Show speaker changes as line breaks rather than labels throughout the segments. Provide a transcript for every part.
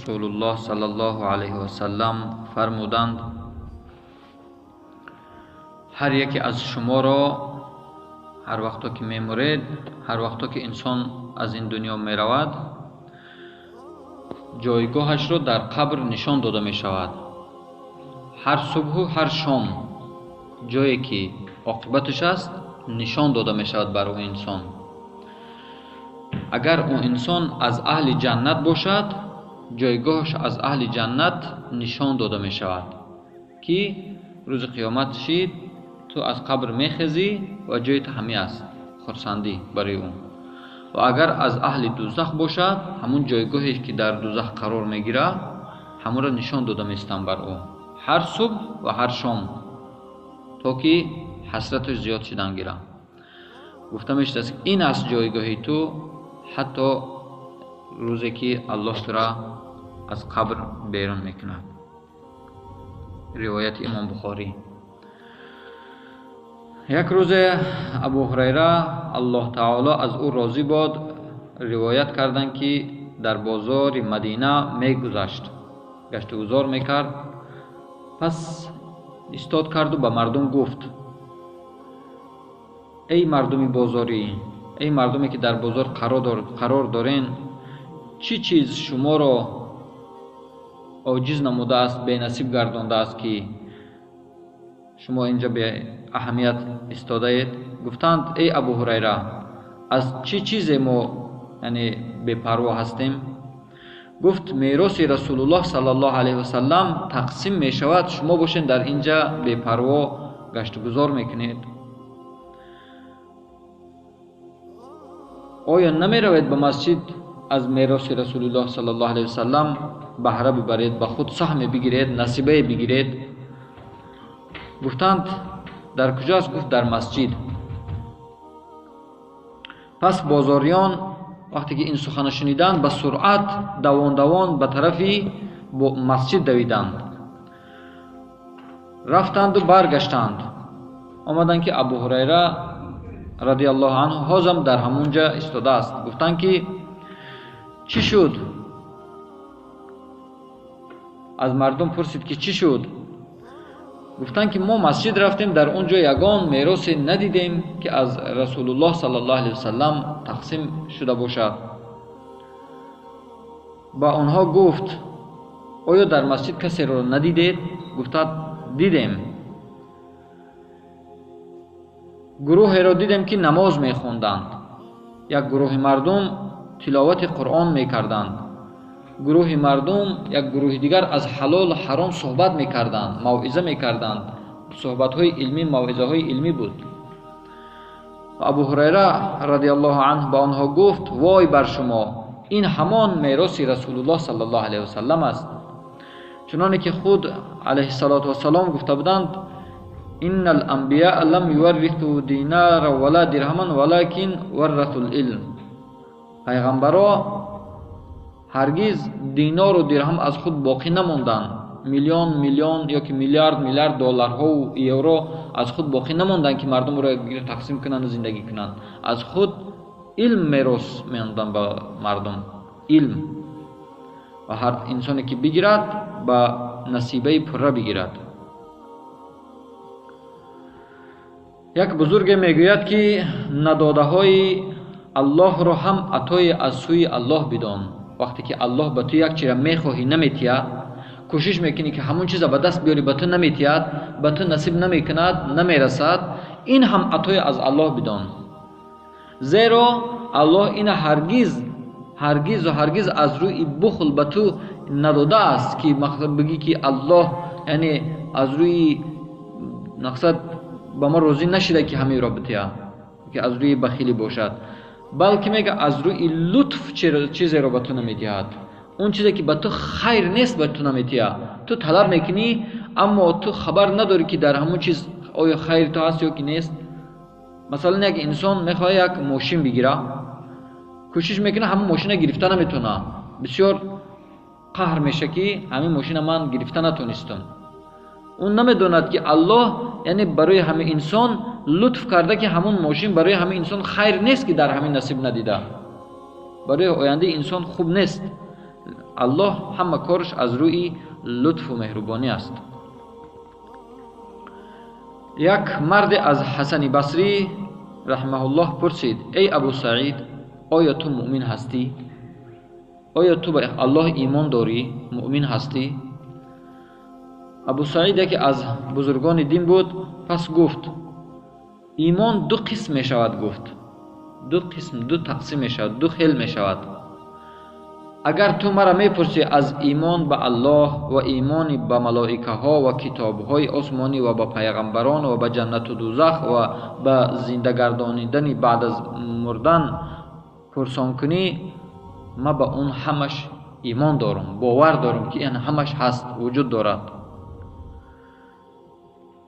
رسول الله صلی الله علیه و سلم فرمودند هر یکی از شما را هر وقتا که میمرید، هر وقتا که انسان از این دنیا میرود، جایگاهش را در قبر نشان داده می شود. هر صبح و هر شام جایی که عاقبتش است نشان داده می شود بر اون انسان. اگر اون انسان از اهل جنت باشد، جایگاهش از اهل جنت نشان داده می شود که روز قیامت شید تو از قبر میخزی و جایت همی است، خرسندی برای اون. و اگر از اهل دوزخ باشد، همون جایگاهی که در دوزخ قرار میگیره همون را نشان داده میستن بر اون هر صبح و هر شام تا که حسرتش زیاد شدن گیره. گفته میشد است این است جایگاهی تو حتی روزی که الله تو را از قبر بیرون میکند. روایت امام بخاری. یک روز ابو هریره الله تعالی از او راضی باد روایت کردند که در بازار مدینه میگذشت، گشت و گذار میکرد. پس ایستاد کرد و به مردم گفت ای مردم بازاری، ای مردمی که در بازار قرار دارین، چی چیز شما را عاجز نموده است، بی نصیب گردانده است که شما اینجا به اهمیت ایستاده اید؟ گفتند ای ابو هریره، از چی چیزی ما یعنی بے پروا هستیم؟ گفت میراث رسول الله صلی الله علیه و سلم تقسیم می شود، شما باشین در اینجا بے پروا گشت و گذار میکنید. آیا نمی روید به مسجد از میراث رسول الله صلی الله علیه و سلم بهره ببرید، به خود سهم بگیرید، نصیبه بگیرید؟ گفتند در کجاست؟ گفت در مسجد. پس بازاریان وقتی که این سخن شنیدند به سرعت دوان به طرف مسجد دویدند، رفتند و برگشتند. آمدند که ابو هریره رضی الله عنه هازم در همونجا ایستاده است. گفتند که چی شد؟ از مردم پرسید که چی شد؟ گفتند که ما مسجد رفتیم، در اونجا یگان میراث ندیدیم که از رسول الله صلی الله علیه و سلم تقسیم شده باشد. با آنها گفت آیا در مسجد کسی را ندیدید؟ گفتند دیدیم. گروهی را دیدیم که نماز میخواندند، یک گروه مردم تلاوت قرآن میکردند، گروه مردم یک گروه دیگر از حلال و حرام صحبت میکردند، موعظه میکردند. صحبت های علمی، موعظه های علمی بود. و ابو هریره رضی الله عنه با آنها گفت وای بر شما، این همان میراث رسول الله صلی الله علیه و سلم است، چنانه که خود علیه السلام گفته بودند ان الانبیاء لم یورثوا دینارا ولا درهما ولکن ورثوا العلم. پیغمبرها هرگز دینار و درهم از خود باقی نماندند، میلیون یا که میلیارد دلارها و یورو از خود باقی نماندند که مردم را تقسیم کنند و زندگی کنند. از خود علم میراث میاندند به مردم، علم. و هر انسانی که بگیرد به نصیبه پره بگیرد. یک بزرگ میگوید که نداده های الله را هم عطای از سوی الله بدان. وقتی که الله به تو یک چیز میخواهی نمیتید، کوشش میکنی که همون چیز به دست بیاری، به تو نمیتید، به تو نصیب نمیکند، نمیرسد، این هم عطای از الله بدان. زیرا الله این هرگز از روی بخل به تو نداده است که مقصد بگی که الله یعنی از روی مقصد به ما راضی نشده که همین را بتید، که از روی بخیلی باشد، بلکه میگه از روی لطف چیزی را به تو نمیدهد. اون چیزی که به تو خیر نیست به تو نمیدهد، تو طلب میکنی اما تو خبر نداری که در همون چیز آیا خیر تو هست یا که نیست. مثلا یک انسان میخواد یک ماشین بگیره، کوشش میکنه همون ماشین گرفته نمیتونه، بسیار قهر میشه که همین ماشین من گرفته نتونستم. اون نمیدوند که الله یعنی برای همه انسان لطف کرده که همون ماشین برای همه انسان خیر نیست که در همین نصیب ندیده، برای آینده انسان خوب نیست. الله همه کارش از روی لطف و مهربانی است. یک مرد از حسن بصری رحمه الله پرسید: ای ابو سعید، آیا تو مؤمن هستی؟ آیا تو به الله ایمان داری؟ مؤمن هستی؟ ابو سعید یکی از بزرگان دین بود، پس گفت: ایمان دو قسم می شود. گفت دو قسم، دو تقسیم می شود، دو خیل می شود. اگر تو مرا می پرسی از ایمان به الله و ایمان به ملائکه ها و کتاب های آسمانی و به پیغمبران و به جنت و دوزخ و به زنده گردانیدن بعد از مردن پرسان کنی، ما به اون همش ایمان دارم، باور دارم که این همش هست، وجود دارد.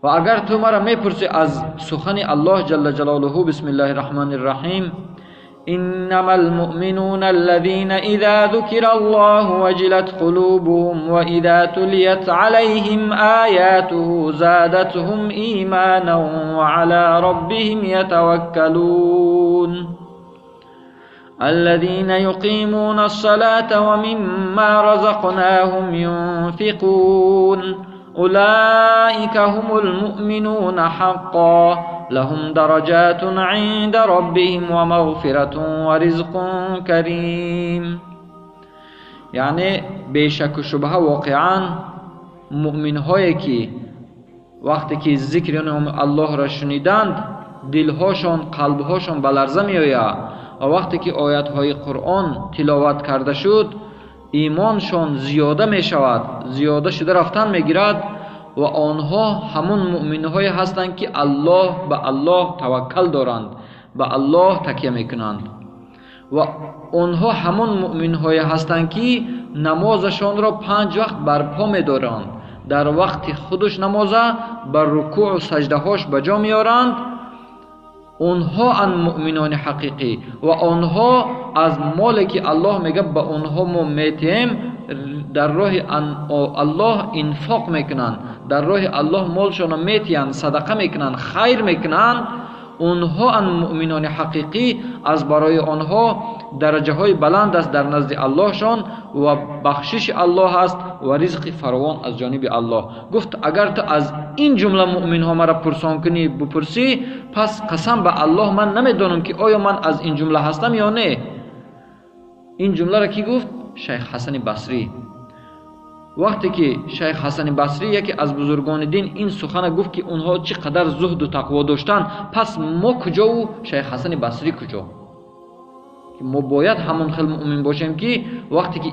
و اگر تو مرا میپرسی از سخن الله جل جلاله بسم الله الرحمن الرحیم: انما المؤمنون الذين اذا ذكر الله وجلت قلوبهم واذا تليت عليهم آياته زادتهم ایمانا وعلى ربهم يتوكلون الذين يقيمون الصلاة ومما رزقناهم ينفقون أولئك هم المؤمنون حقا لهم درجات عند ربهم ومغفرة ورزق كريم. یعنی بیشک و شبه واقعا مؤمن هایی که وقتی که ذکر نام الله را شنیدند دلهاشون قلبهاشون به لرزه می آید و وقتی که آیات های قرآن تلاوت کرده شد ایمانشان زیاده می شود، زیاده شده رفتن می گیرد و آنها همون مؤمن های هستند که به الله توکل دارند، به الله تکیه می کنند. و آنها همون مؤمن های هستند که نمازشان را 5 وقت برپا می دارند، در وقت خودش نماز بر رکوع و سجده هاش بجا می آورند. اونها ان مؤمنان حقیقی و آنها از مالی که الله میگه به آنها ما میتیم در راه الله انفاق میکنن، در راه الله مالشون میتین صدقه میکنن، خیر میکنن. اونها ان مؤمنان حقیقی از برای آنها درجه های بلند است در نزد الله شان و بخشش الله است و رزق فراوان از جانب الله. گفت اگر تو از این جمله مؤمن ها مرا پرسان کنی بپرسی، پس قسم به الله من نمیدونم که آیا من از این جمله هستم یا نه. این جمله را کی گفت؟ شیخ حسن بصری. وقتی که شیخ حسن بصری یکی از بزرگان دین این سخن گفت که اونها چقدر زهد و تقوا داشتن، پس ما کجا و شیخ حسن بصری کجا؟ که ما باید همون خیل مؤمن باشیم که وقتی که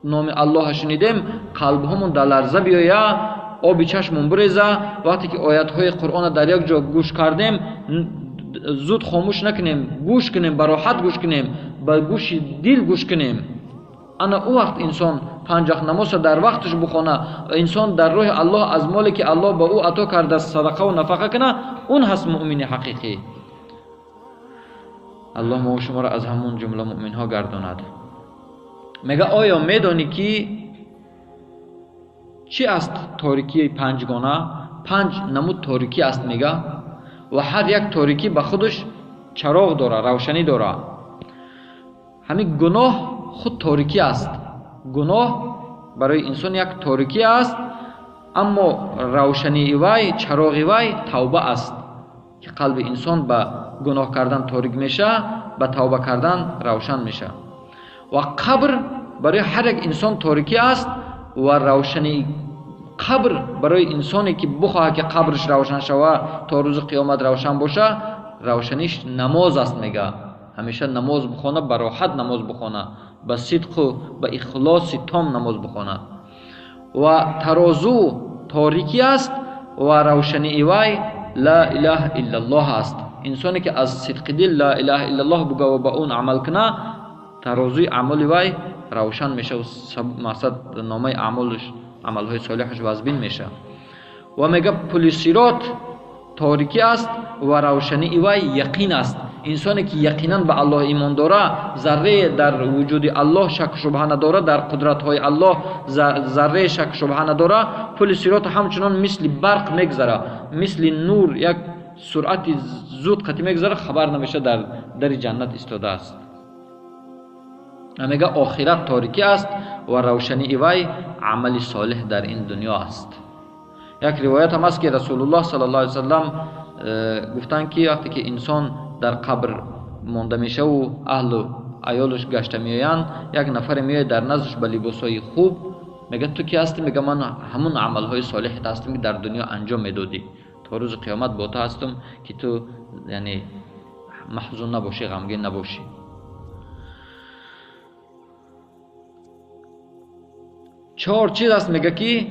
نام الله شنیدیم قلبمون در لرزه بیاید، آب چشممون بریزه. وقتی که آیات های قرآن در یک جا گوش کردیم زود خاموش نکنیم، گوش کنیم، به راحت گوش کنیم، با گوش دل گوش کنیم. انا او وقت انسان 5 وقت نماز در وقتش بخونه، انسان در راه الله از مالی که الله به او عطا کرده صدقه و نفقه کنه، اون هست مؤمن حقیقی. الله ما و شما را از همون جمله مؤمن ها گرداند. میگه آیا میدانی که چی است تاریکی 5 گانه؟ 5 نمود تاریکی است میگه و هر یک تاریکی به خودش چراغ داره، روشنی داره. همین گناه خود تاریکی است. گناه برای انسان یک تاریکی است، اما روشنی وی، چراغ وی توبه است که قلب انسان به گناه کردن تاریک میشه، به توبه کردن روشن میشه. و قبر برای هر یک انسان تاریکی است و روشنی قبر برای انسانی که بخواه که قبرش روشن شود تا روز قیامت روشن باشه، روشنیش نماز است. میگه همیشه نماز بخونه، به راحت نماز بخونه، به صدق و به اخلاص تام نماز بخونه. و ترازو تاریکی است و روشنی وی لا اله الا الله است. انسانی که از صدق دل لا اله الا الله بگه و به اون عمل کنه، ترازوی عمل وی روشن میشه و مقصد نامه اعمالش، عملهای صالحش وزبین میشه. و میگه پل صراط تاریکی است و روشنی وی یقین است. انسانی که یقینا به الله ایمان داره، ذره در وجود الله شک شبهه نداره، در قدرت های الله ذره شک شبهه نداره، پل صراط همچنان مثل برق میگذره، مثل نور یک سرعت زود قطع میگذره، خبر نمیشه در جنت ایستاده است. میگه آخرت تاریکی است و روشنی وی عمل صالح در این دنیا است. یک روایت هم است که رسول الله صلی الله علیه وسلم گفتن که وقتی که انسان در قبر مانده میشه و اهل و عیالش گشته میآیند، یک نفر میاد در نزدش با لباسهای خوب، میگه تو کی هستی؟ میگه من همون عملهای صالحت هستم که در دنیا انجام میدادی، تا روز قیامت با تو هستم که تو یعنی محزون نباشی، غمگین نباشی. چهار چیز است میگه که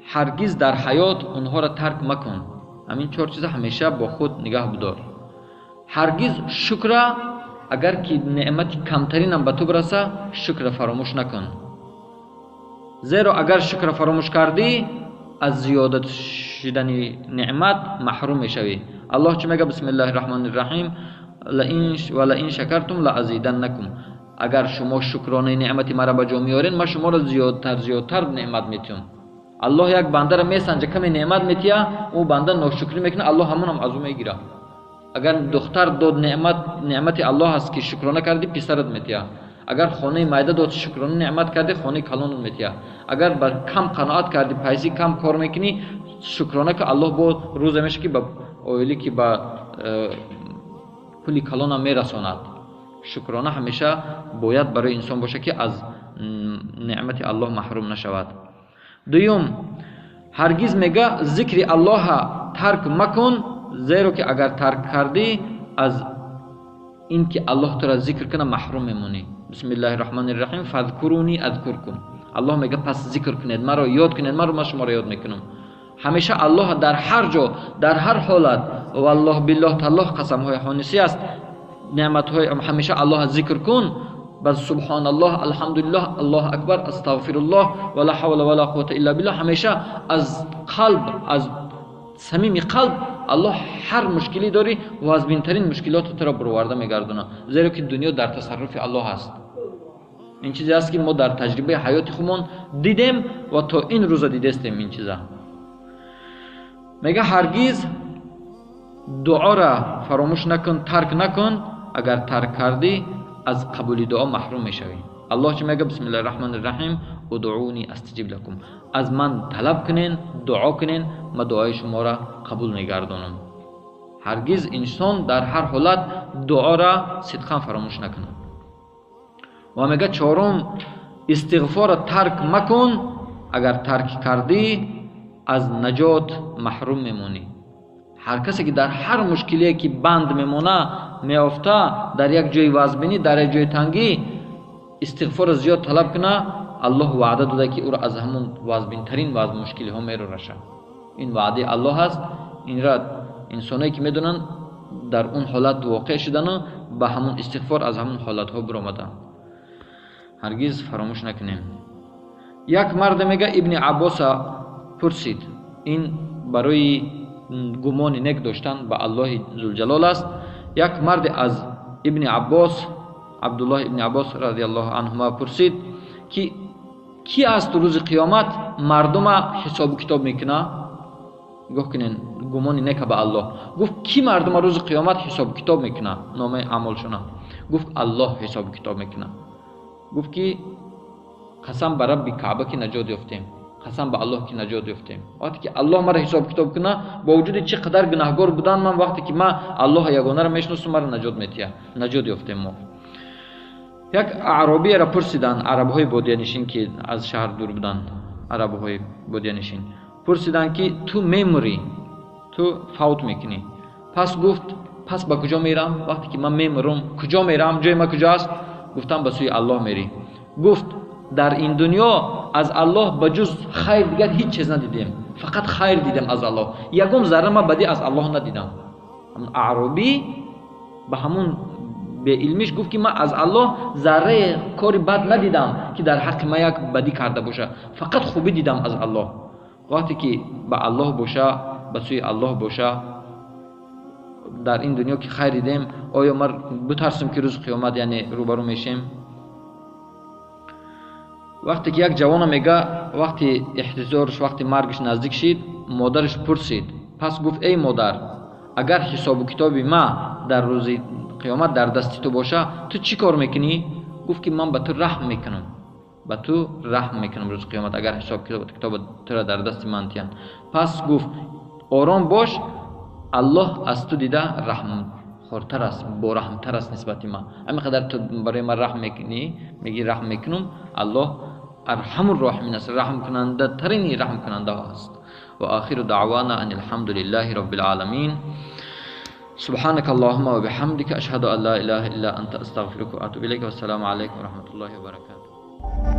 هرگز در حیات اونها را ترک مکن. همین چهار چیز همیشه با خود نگاه بدار. هرگز شکر، اگر که نعمت کمترین هم به تو برسه، شکر فراموش نکن. زیرا اگر شکر فراموش کردی، از زیادت شدن نعمت محروم میشوی. الله چه میگه؟ بسم الله الرحمن الرحیم لئن شکرتم لازیدنکم. اگر شما شکرانه نعمت مرا به جا میارین، ما شما را زیادتر نعمت میتیم. الله یک بنده را میسنجه، کمی نعمت میتیا، او بنده ناشکری میکنه، الله همون هم از او میگیره. اگر دختر داد نعمت الله است که شکرانه کردی، پسرت میتیا. اگر خانه مایده داد شکرانه نعمت کردی، خانه کلان میتیا. اگر با کم قناعت کردی، پیسی کم کار میکنی، شکرانه که الله با روز میشه که با اویلی که با پولی کلان هم میرساند. شکرانه همیشه باید برای انسان باشه که از نعمت الله محروم نشود. دوم، هرگز میگه ذکر الله ترک مکن، زیرا که اگر ترک کردی، از این که الله تو را ذکر کنه محروم میمونی. بسم الله الرحمن الرحیم فاذکرونی اذکرکم. الله میگه پس ذکر کنید، مرا یاد کنید، من شما را یاد میکنم. همیشه الله در هر جا، در هر حالت، والله بالله تعالی قسم های حانسی است، نعمت های همیشه الله ذکر کن. بس سبحان الله، الحمدلله، الله اکبر، استغفر الله، ولا حول ولا قوة الا بالله. همیشه از قلب، از صمیم قلب الله هر مشکلی داری و از بهترین مشکلات تو را برآورده میگردونه، زیرا که دنیا در تصرف الله است. این چیزی است که ما در تجربه حیات خودمون دیدیم و تا این روز دیدستیم. این چیزا میگه هرگز دعا را فراموش نکن، ترک نکن. اگر ترک کردی، از قبول دعا محروم میشوی. الله چه میگه؟ بسم الله الرحمن الرحیم ادعونی استجب لکم. از من طلب کنین، دعا کنین، ما دعای شما را قبول میگردانم. هرگز انسان در هر حالت دعا را صدقا فراموش نکنه. و میگه چهارم، استغفار ترک مکن. اگر ترک کردی، از نجات محروم میمونی. هر کسی که در هر مشکلی که بند میمونه، میافته، در یک جای وزبینی، در یک جای تنگی، استغفار زیاد طلب کنه، الله وعده داده که او را از همون وزبین ترین و از مشکلی ها میرورشه. این وعده الله هست. این را انسانی که میدونن در اون حالت واقع شدن، به همون استغفار از همون حالت ها برآمدن. هرگز فراموش نکنیم. یک مرد میگه ابن عباس پرسید، این برای گمان نیک داشتن به الله ذوالجلال است. یک مرد از ابن عباس، عبدالله ابن عباس رضی الله عنهما پرسید که کی است روز قیامت مردم حساب کتاب میکنه؟ گفت کنین گمان نیک به الله. گفت کی مردم روز قیامت حساب کتاب میکنه؟ نامه اعمالشون. گفت الله حساب کتاب میکنه. گفت که قسم بر رب کعبه که نجات یافتیم، قسم به الله که نجات یافتیم. وقتی که الله مرا حساب کتاب کنه، با وجود چقدر گناهگار بودن من، وقتی که من الله یگانه را میشناسم، مرا نجات میتیه، نجات یافتیم ما. یک اعرابی را پرسیدن، عربهای بادیه نشین که از شهر دور بودن، عربهای بادیه نشین پرسیدن که تو میموری، تو فوت میکنی، پس گفت پس با کجا میرم؟ وقتی که من میمرم کجا میرم؟ جای من کجاست؟ گفتم به سوی الله میری. گفت در این دنیا از الله بجز خیر دیگر هیچ چیز ندیدیم، فقط خیر دیدم از الله، یکم ذره ما بدی از الله ندیدم. اعرابی به همون به علمش گفت که من از الله ذره کاری بد ندیدم که در حق ما یک بدی کرده باشه، فقط خوبی دیدم از الله. وقتی که به الله باشه، به سوی الله باشه، در این دنیا که خیر دیدیم، آیا ما بترسیم که روز قیامت یعنی روبرو میشیم؟ وقتی که یک جوان میگه وقتی احتضارش، وقتی مرگش نزدیک شد، مادرش پرسید، پس گفت ای مادر، اگر حساب و کتابی ما در روز قیامت در دست تو باشه، تو چی کار میکنی؟ گفت که من به تو رحم میکنم، به تو رحم میکنم روز قیامت اگر حساب کتاب تو را در دست من تیان. پس گفت آرام باش، الله از تو دیده رحم خورتر است، با رحم تر است نسبت من. همین قدر تو برای من رحم میکنی، میگی رحم میکنم، الله ارحم الراحمین است، رحم کننده ترین رحم کننده است. و آخر دعوانا ان الحمد لله رب العالمین. سبحانك اللهم وبحمدك اشهد ان لا اله الا انت استغفرك واتوب اليك والسلام عليكم ورحمه الله وبركاته.